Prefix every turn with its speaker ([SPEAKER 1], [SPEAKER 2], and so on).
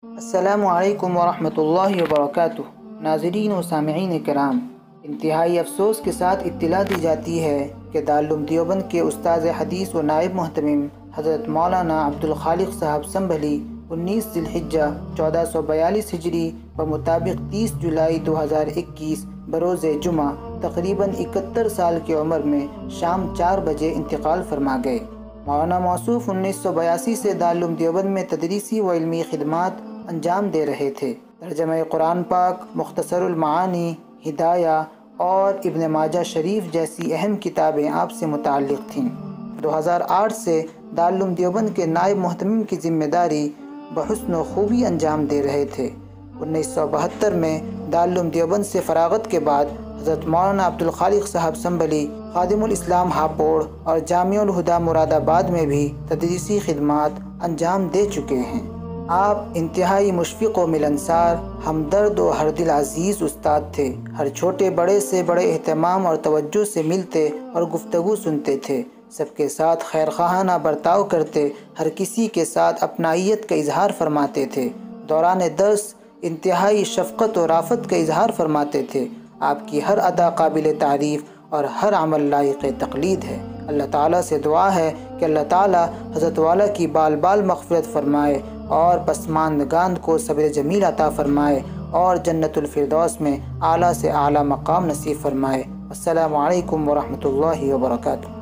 [SPEAKER 1] السلام علیکم ورحمۃ اللہ وبرکاتہ۔ ناظرین و سامعین کرام، انتہائی افسوس کے ساتھ اطلاع دی جاتی ہے کہ دارالعلوم دیوبند کے استاذ حدیث و نائب محتمم حضرت مولانا عبدالخالق صاحب سنبھلی 19 ذی الحجہ 1442 ہجری بمطابق 30 جولائی 2021 بروز جمعہ تقریباً 71 سال کی عمر میں شام 4 بجے انتقال فرما گئے۔ مولانا موصوف 1982 سے دارالعلوم دیوبند میں تدریسی و علمی خدمات انجام دے رہے تھے۔ ترجمہ قرآن پاک، مختصر المعانی، ہدایہ اور ابن ماجہ شریف جیسی اہم کتابیں آپ سے متعلق تھیں۔ 2008 سے دارالعلوم دیوبند کے نائب محتمم کی ذمہ داری بحسن و خوبی انجام دے رہے تھے۔ 1972 میں دارالعلوم دیوبند سے فراغت کے بعد حضرت مولانا عبدالخالق صاحب سنبھلی خادم الاسلام ہاپوڑ اور جامع الہدیٰ مراد آباد میں بھی تدریسی خدمات انجام دے چکے ہیں۔ آپ انتہائی مشفق و ملنسار، ہمدرد و ہر دل عزیز استاد تھے۔ ہر چھوٹے بڑے سے بڑے اہتمام اور توجہ سے ملتے اور گفتگو سنتے تھے، سب کے ساتھ خیر خواہانہ برتاؤ کرتے، ہر کسی کے ساتھ اپنائیت کا اظہار فرماتے تھے۔ دوران درس انتہائی شفقت و رافت کا اظہار فرماتے تھے۔ آپ کی ہر ادا قابل تعریف اور ہر عمل لائق تقلید ہے۔ اللہ تعالیٰ سے دعا ہے کہ اللہ تعالیٰ حضرت والا کی بال بال مغفرت فرمائے اور پسماندگان کو صبر جمیل عطا فرمائے اور جنت الفردوس میں اعلیٰ سے اعلیٰ مقام نصیب فرمائے۔ السلام علیکم ورحمۃ اللہ وبرکاتہ۔